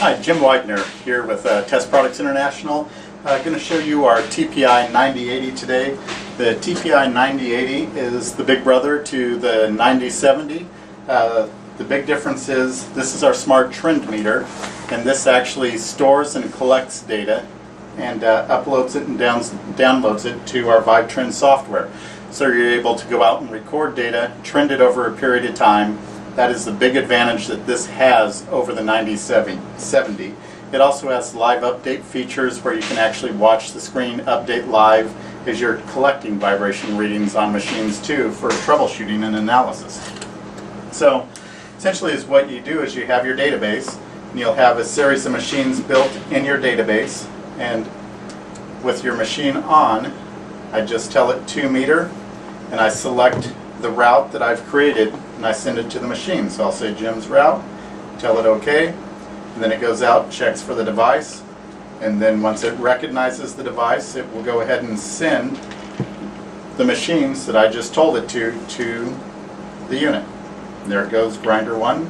Hi, Jim Widener here with Test Products International. Going to show you our TPI 9080 today. The TPI 9080 is the big brother to the 9070. The big difference is this is our smart trend meter, and this actually stores and collects data and uploads it and downloads it to our Vive Trend software. So you're able to go out and record data, trend it over a period of time. That is the big advantage that this has over the 9070. It also has live update features where you can actually watch the screen update live as you're collecting vibration readings on machines too for troubleshooting and analysis. So essentially is what you do is you have your database, and you'll have a series of machines built in your database, and with your machine on, I just tell it 2 meter and I select the route that I've created and I send it to the machine. So I'll say Jim's route, tell it OK, and then it goes out, checks for the device, and then once it recognizes the device, it will go ahead and send the machines that I just told it to the unit. And there it goes, grinder 1.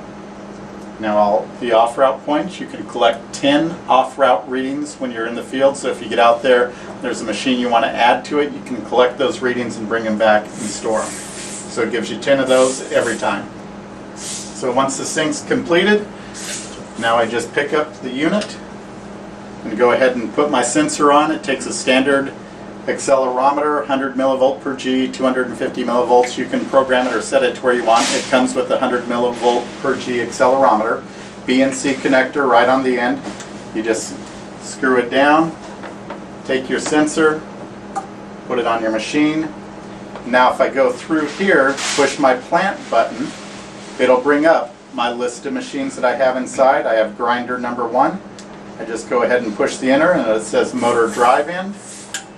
Now the off-route points, you can collect 10 off-route readings when you're in the field. So if you get out there, there's a machine you want to add to it, you can collect those readings and bring them back and store them. So it gives you 10 of those every time. So once this thing's completed, now I just pick up the unit and go ahead and put my sensor on. It takes a standard accelerometer, 100 millivolt per G, 250 millivolts. You can program it or set it to where you want. It comes with a 100 millivolt per G accelerometer. BNC connector right on the end. You just screw it down, take your sensor, put it on your machine. Now if I go through here, push my plant button, it'll bring up my list of machines that I have inside. I have grinder number 1. I just go ahead and push the enter and it says motor drive in,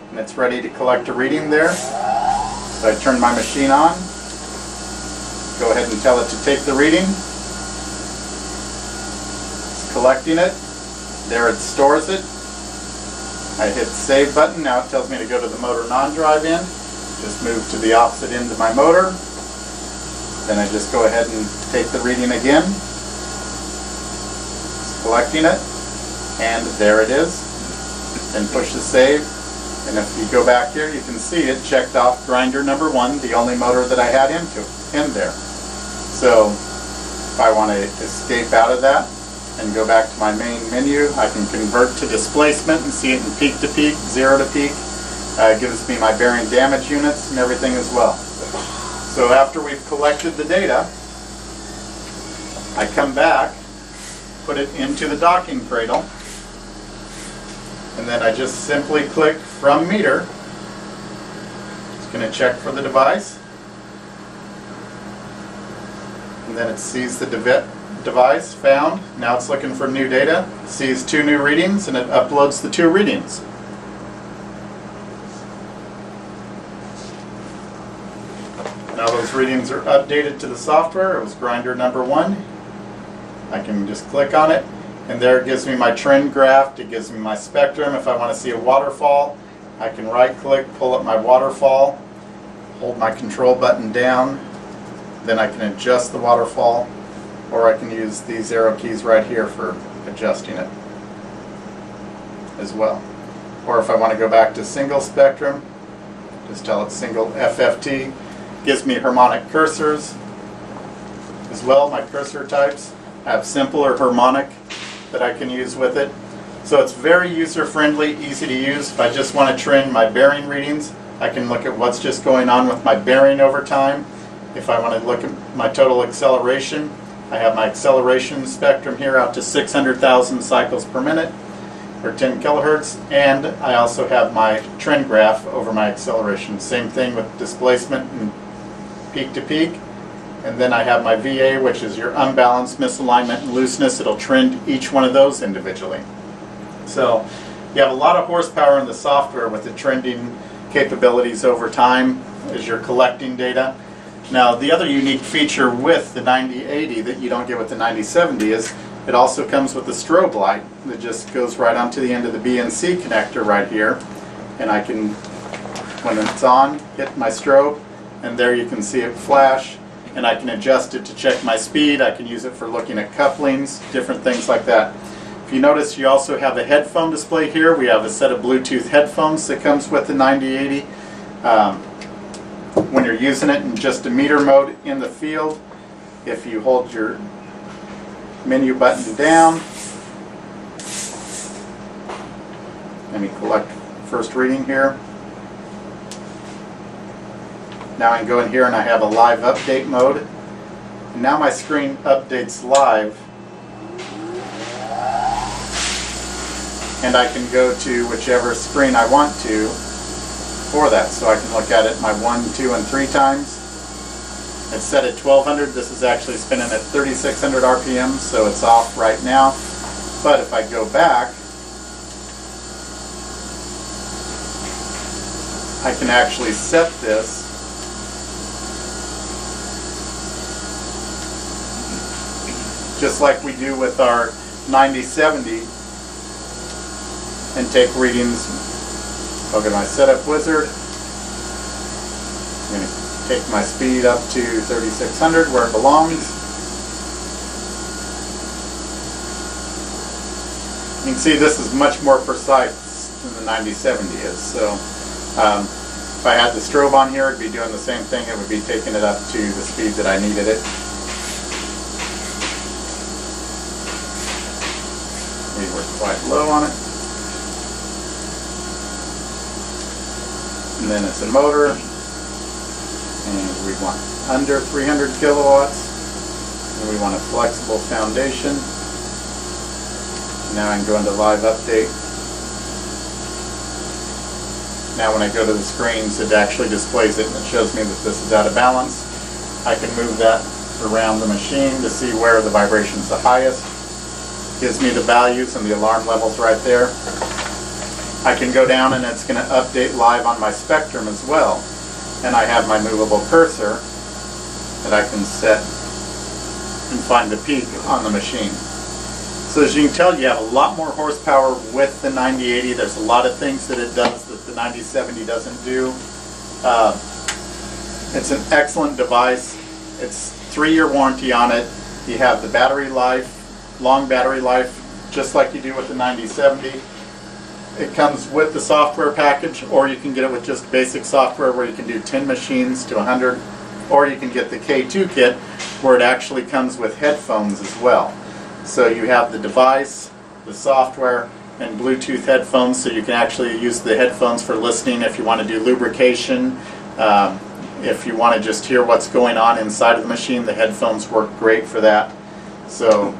and it's ready to collect a reading there. So I turn my machine on, go ahead and tell it to take the reading. It's collecting it. There it stores it. I hit save button. Now it tells me to go to the motor non-drive in. Just move to the opposite end of my motor. Then I just go ahead and take the reading again. It's collecting it. And there it is. Then push the save. And if you go back here, you can see it checked off grinder number 1, the only motor that I had in there. So if I want to escape out of that and go back to my main menu, I can convert to displacement and see it in peak to peak, 0 to peak. It gives me my bearing damage units and everything as well. So after we've collected the data, I come back, put it into the docking cradle, and then I just simply click from meter. It's going to check for the device, and then it sees the device found. Now it's looking for new data, it sees 2 new readings, and it uploads the 2 readings. Now those readings are updated to the software. It was grinder number 1. I can just click on it, and there it gives me my trend graph. It gives me my spectrum. If I want to see a waterfall, I can right click, pull up my waterfall, hold my control button down, then I can adjust the waterfall, or I can use these arrow keys right here for adjusting it as well. Or if I want to go back to single spectrum, just tell it single FFT. Gives me harmonic cursors as well, my cursor types. I have simple or harmonic that I can use with it. So it's very user-friendly, easy to use. If I just want to trend my bearing readings, I can look at what's just going on with my bearing over time. If I want to look at my total acceleration, I have my acceleration spectrum here out to 600,000 cycles per minute, or 10 kilohertz, and I also have my trend graph over my acceleration. Same thing with displacement and peak to peak. And then I have my VA, which is your unbalanced misalignment and looseness. It'll trend each one of those individually. So you have a lot of horsepower in the software with the trending capabilities over time as you're collecting data. Now the other unique feature with the 9080 that you don't get with the 9070 is it also comes with a strobe light that just goes right onto the end of the BNC connector right here. And I can, when it's on, hit my strobe, and there you can see it flash, and I can adjust it to check my speed. I can use it for looking at couplings, different things like that. If you notice, you also have a headphone display here. We have a set of Bluetooth headphones that comes with the 9080. When you're using it in just a meter mode in the field, if you hold your menu button down and you collect first reading here. Now I can go in here and I have a live update mode. And now my screen updates live. And I can go to whichever screen I want to for that. So I can look at it my 1, 2, and 3 times. It's set at 1200. This is actually spinning at 3600 RPM, so it's off right now. But if I go back, I can actually set this just like we do with our 9070 and take readings. I'll go to my setup wizard. I'm going to take my speed up to 3600 where it belongs. You can see this is much more precise than the 9070 is. So if I had the strobe on here, it'd be doing the same thing. It would be taking it up to the speed that I needed it. We were quite low on it. And then it's a motor, and we want under 300 kilowatts, and we want a flexible foundation. Now I can go into live update. Now when I go to the screens, it actually displays it and it shows me that this is out of balance. I can move that around the machine to see where the vibration's the highest. Gives me the values and the alarm levels right there. I can go down and it's going to update live on my spectrum as well. And I have my movable cursor that I can set and find the peak on the machine. So as you can tell, you have a lot more horsepower with the 9080. There's a lot of things that it does that the 9070 doesn't do. It's an excellent device. It's 3-year warranty on it. You have the battery life, long battery life, just like you do with the 9070. It comes with the software package, or you can get it with just basic software where you can do 10 machines to 100, or you can get the K2 kit where it actually comes with headphones as well. So you have the device, the software, and Bluetooth headphones, so you can actually use the headphones for listening if you want to do lubrication. If you want to just hear what's going on inside of the machine, the headphones work great for that. So,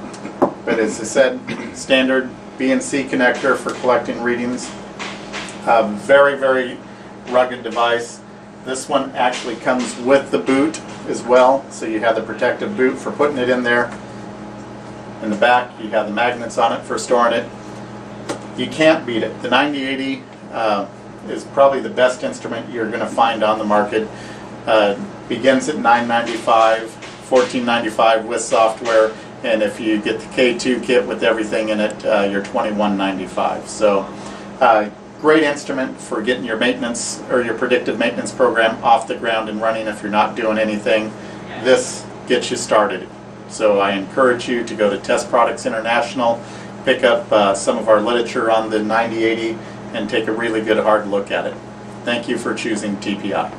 but as I said, standard BNC connector for collecting readings. Very, very rugged device. This one actually comes with the boot as well, so you have the protective boot for putting it in there. In the back, you have the magnets on it for storing it. You can't beat it. The 9080 is probably the best instrument you're going to find on the market. Begins at $995, $1495 with software. And if you get the K2 kit with everything in it, you're $2195. So, great instrument for getting your maintenance or your predictive maintenance program off the ground and running if you're not doing anything. This gets you started. So I encourage you to go to Test Products International, pick up some of our literature on the 9080, and take a really good hard look at it. Thank you for choosing TPI.